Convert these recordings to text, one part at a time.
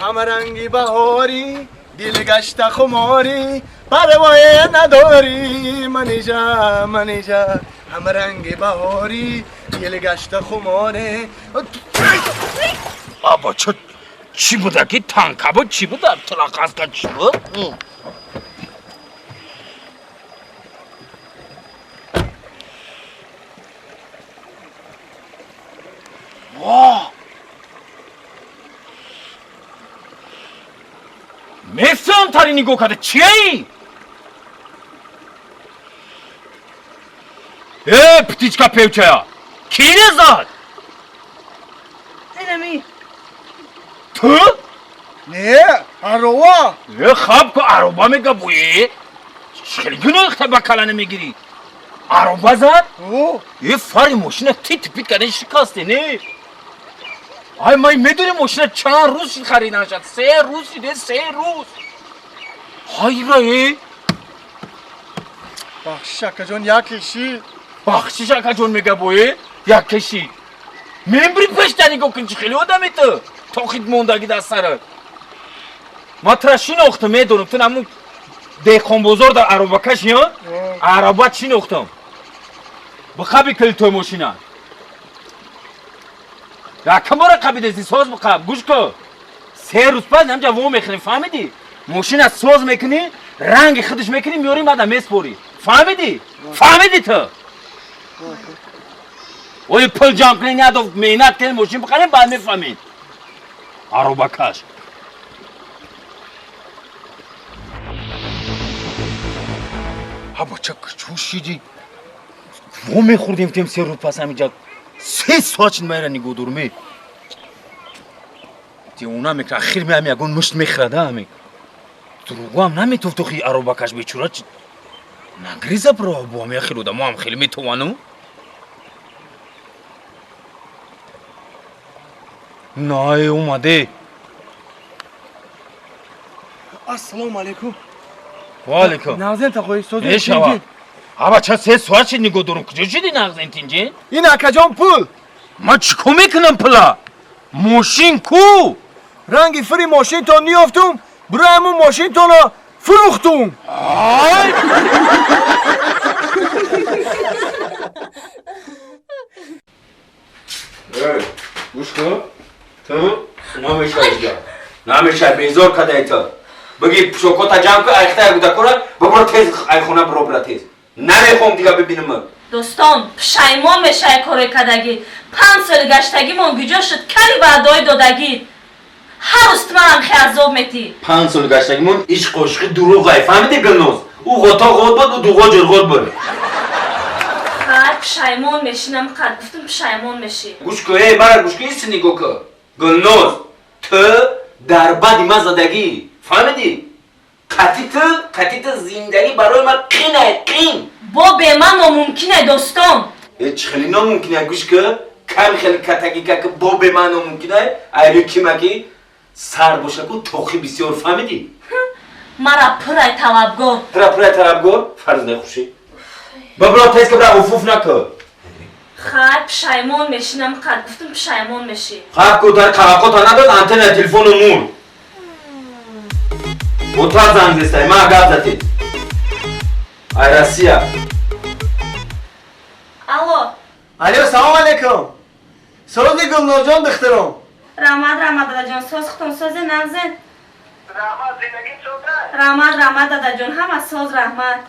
همه رنگی بهاری دل گشت خماری پروای نداری منیجا همه رنگی بهاری دل گشت خماری بابا چی بوده که تانکا بود چی بوده تلاقاز که چی بود واه میفهم تاری نگاه کرده چیه ای؟ پتیچکا پیوچه کی نزد؟ اینمی تو؟ نه اروه خواب که عروبا میگه بویی خیلی گناه اختبا کلانه میگیری عروبا زد؟ یه فاری ماشینه تیت پیت کنه شکسته نه آی مای میدونی ماشینه چند روز خریدن شد 3 روز شده 3 روز های رایی بخش شکا جون یکیشی بخشی شکا جون میگه بویی یکیشی ممبری پشتنی گو کنچی خیلی آدمی تو خید موندگی دست سرد ما ترشی نوختم میدونم تو نمون دیخون بزرگ در عربا کش یا عربا چی نوختم بخوابی کلی توی ماشینه یکم باره قبیده ساز بخواب گوش که 3 روز پس همجا وو میخنی فهمیدی ماشین از ساز میکنی رنگ خودش میکنی میاریم بعد میسپوری فهمیدی تو ولی پل جمع کنی ندو مینت کنی ماشین بخریم بعد میفهمید عربا کش ها چه کچوشیدی وو میخوردیم تیم 3 روز پس همینجا 3 ساعت میره نگو دورمی تی اونا میکره اخیر میام یگون مشت میخرده همی دروغو هم نمیتوف تو خی عروبا کش بیچورا چی نگریزه برا بو هم یخیلو ده ما هم خیلی میتوانو نه اومده السلام علیکم و علیکم نازن تا خوی سوزی نیشوا ها چه 3 ساعت چی نگو دورم کجا شدی نغزین تینجین این اکا جان پول ما چیکو میکنم پلا ماشین کو رنگی فری ماشین تا نیافتم برای همون ماشین تا را فروختم گوش کن تو نمیشه اینجا نمیشه بیزار کده ایتا بگی شوکوتا جمع که ایخته بوده کنه ببرو تیز ایخونه برو تیز نمیخوام دیگه ببینم من دوستان پشیمان میشه کاری کدگی 5 سال گشتگی من گجا شد کلی بعدای دادگی هر روز منم خیازوب میتی 5 سال گشتگیمون عشق عشقی دروغه فهمیدی گلنوز او غطا غط بود و دوغا جرغط بود خیر پشیمان میشینم قد گفتم پشیمان میشی گوش که مرا گوش که ایستی نگو که گلنوز تو در بدی من زدگی فهمیدی قطیت زندگی برای من قین با به من ناممکنه دوستان هیچ خیلی ناممکنه گوش که کم خیلی کتگی که با به من ناممکنه ایلو کمکی سر باشه که توخی بسیار فهمیدی مرا پرای طلبگار فرض نخوشی ببرا تیز که برای افوف نکن خیر پشیمان میشینم قد گفتم پشیمان میشی خواب که در توقع تا نداد انتن تلفن مور اتاق زنگ زسته من گفت زدی ای رسیه الو سلام علیکم سوزی گلناز جان دخترم رحمت دادا جان ساز ختم ساز نغزن رحمت زندگی چطوره؟ رحمت دادا جان هم از ساز رحمت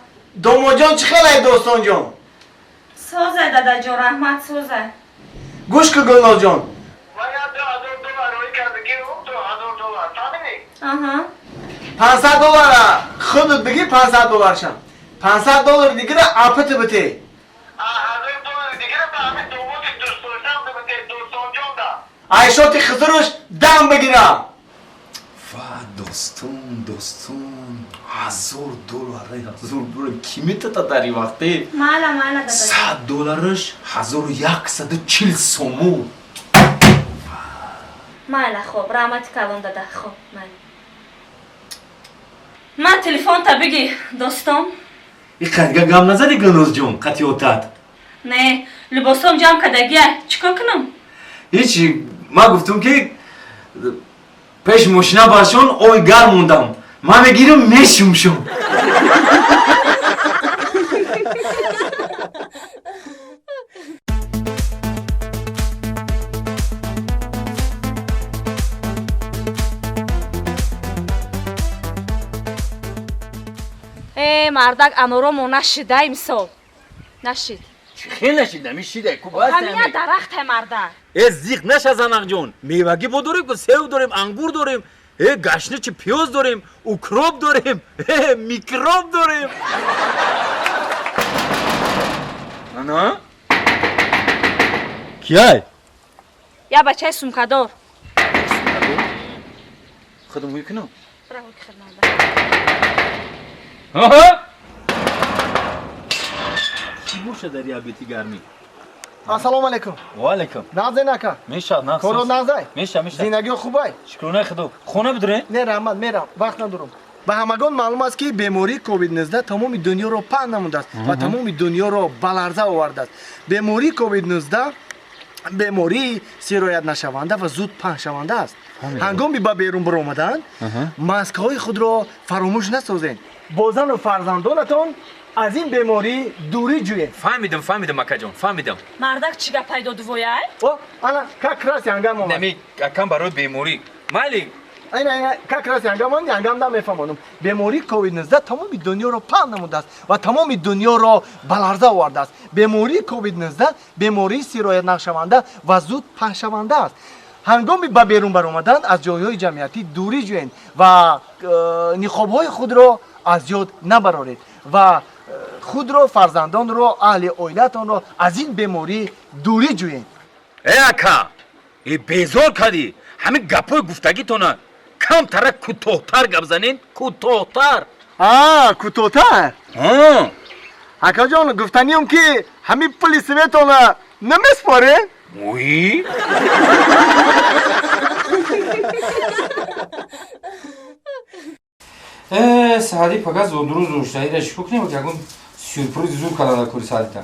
دومو جان چه خیلی دوستان جان سازه دادا جان رحمت سازه گوش که گلناز جان من یاد $1000 روی کردگی رو $1000 آها $500 خودت بگی $500 شم $500 دیگه را اپت بته $1000 دیگه به همین دوموتی دوست داشتم به دوستان جان ده عیشاتی خسروش دم بگیرم و دوستون $1000 کی میتونه در این وقتی مالا دادا جان $100 1140 سومو مالا خوب رحمت کلان دادا خوب من تلفن تا بگی دوستم این قدگه گم نزدی گلنوز جون قطیوتت نه لباسم جمع کدگیه چیکار کنم هیچی ما گفتم که پیش ماشینا باشون اوی گر موندم من میگیرم میشومشم мардак аноромо нашида имсол нашид چی خیلی نشیدم این شیده کو باید ҳамия дарахте мардак زیق نشه زنق جون میوگی با داریم که سیو داریم انگور داریم گشنه چی پیاز داریم اوکروب داریم میکروب داریم انا کیای я бачаи сумкадор خودم میکنم бра ҳои хидматдор آها چی بوشه در یا بیتی گرمی السلام علیکم و علیکم نازه نکن میشه نه کارو نازه میشه زندگی خوبه شکرونه خدا خونه بدره میرم وقت ندارم به همگان معلوم است که بیماری کووید 19 تمام دنیا رو پهن نموده است و تمام دنیا رو بلرزه آورده است بیماری کووید 19 بیماری سرایت نشونده و زود پهن شونده است هنگامی به بیرون برآمدن ماسک های خود را فراموش نسازید با زن و فرزندانتان از این بیماری دوری جویید فهمیدم مکه جان فهمیدم мардак чӣ гапай доду вояй او انا как раз янгам اومد نمی کم برای بیماری مالی اینا как раз янгам نمیفهمم بیماری کووید 19 تمام دنیا رو پهن نموده است و تمام دنیا را بلرزه آورده است بیماری کووید 19 بیماری سرایت نشونده و زود پهن شونده است هنگامی به بیرون برآمدن از جایهای جمعیتی دوری جویید و نقاب‌های خود را از یاد نبرارید و خود را فرزندان را اهل عائلتان را از این بیماری دوری جویید ای اکا ای بیزار کردی همین گپای گفتگیتونه کم تره کوتاه‌تر گپ زنین کوتاه‌تر کوتاه‌تر اکا جان گفتنیم که همین پلیسیتون نمیسپاره وی Саъди пага зодуру зоштаира шук кунем ягон сюрприз зур кардада кори Саъдита.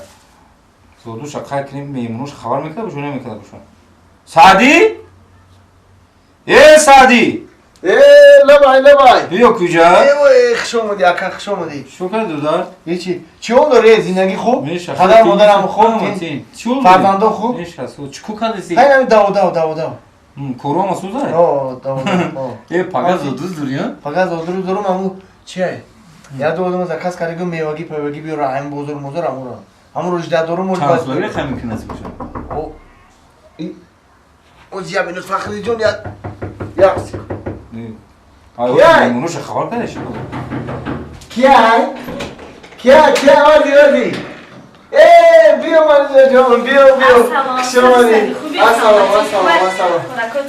Зодуша қайд кунем меҳмонош хабар мекарда бошон намекарда бошон. Саъди? Саъди! لبای Биё куҷа? خوش اومدی اکا خوش اومدی Чӣ карда додар? هیچی چی اون داره زندگی خوب Меша. پدر مادرم خوب Чӣ? فرزندان خوب Меша, чӣ ку кардаси? های نمی داو Кору ама сӯзае? داو пага зоду зурия? فقط زادرو دارم امو چیه یا دو از کس کاری گم میوگی پیوگی بیاره هم بزرگ مزور همون روش ده دارم موج Чанд باز солаи хай мекунад бошад? او زیاد بینوز فخری جون یا Ай, Яй! меҳмоноша хабар карда шӣ? کیا آدی بیا من جان بیا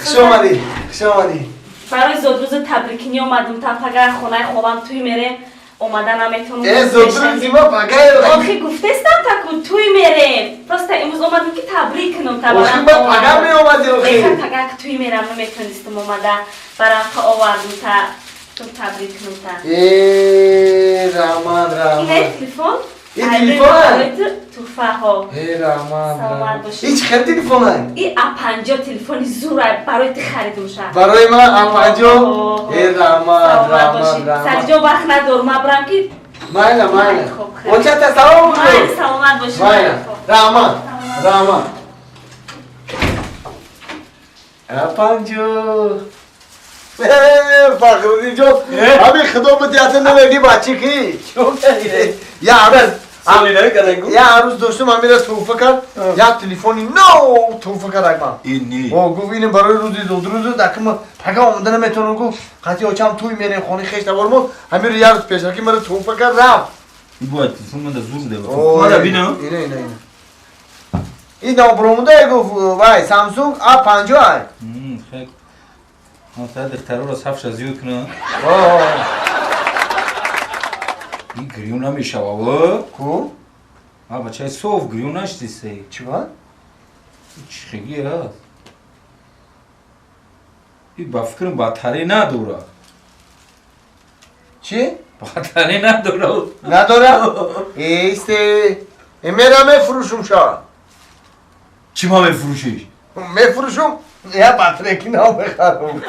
خوش اومدی خوش اومدی барои зодрӯзи табрикинӣ омадам та пага хонаи хобам туй мерем омада наметонам زودرو زیبا پگای охи гуфтестам таку туй мерем просто имрӯз омадам ки табрик кунам آخی با پگا می اومدی آخی пага туй мерам наметонистам омада барамқа овардам та ту табрик кунам та رحمان ин телефон این تلفن туҳфаҳо رحمان هیچ خیلی تلفن های ин А50 телефони зурай барои ти харидумша برای من امجو رحمان سرجо вақт надорм мабрам ки مایلا اونچه تصاوم майли саломат бошӣ مایلا رحمان امجو فخری جو همین خدمت یاد نمیگی بچه کی یا عروس داشتم همین از توفه کرد یا تلفنی نو توفه کرد اگه اینی گفت اینه برای روزی دو دکم پگه آمده نمیتونم گفت قطعی آچم توی میریم خانه خیش نبارم همین رو یه روز پیش که مرا توفه کرد رفت این باید تلفن من در زور ده مادا بینم اینه این نابرمونده گفت وای سامسونگ A50 های خیلی مطلب اختراع را صفش زیاد کنه این گریو نمیشه بابا کو؟ بچه صوف گریو نشتیسته چی باید؟ چی خیلی هست این با فکرم بطری نداره چی؟ بطری نداره نداره؟ ایسته میرم میفروشم شا چی ما بفروشیش؟ میفروشم یا پترکی نام بخرم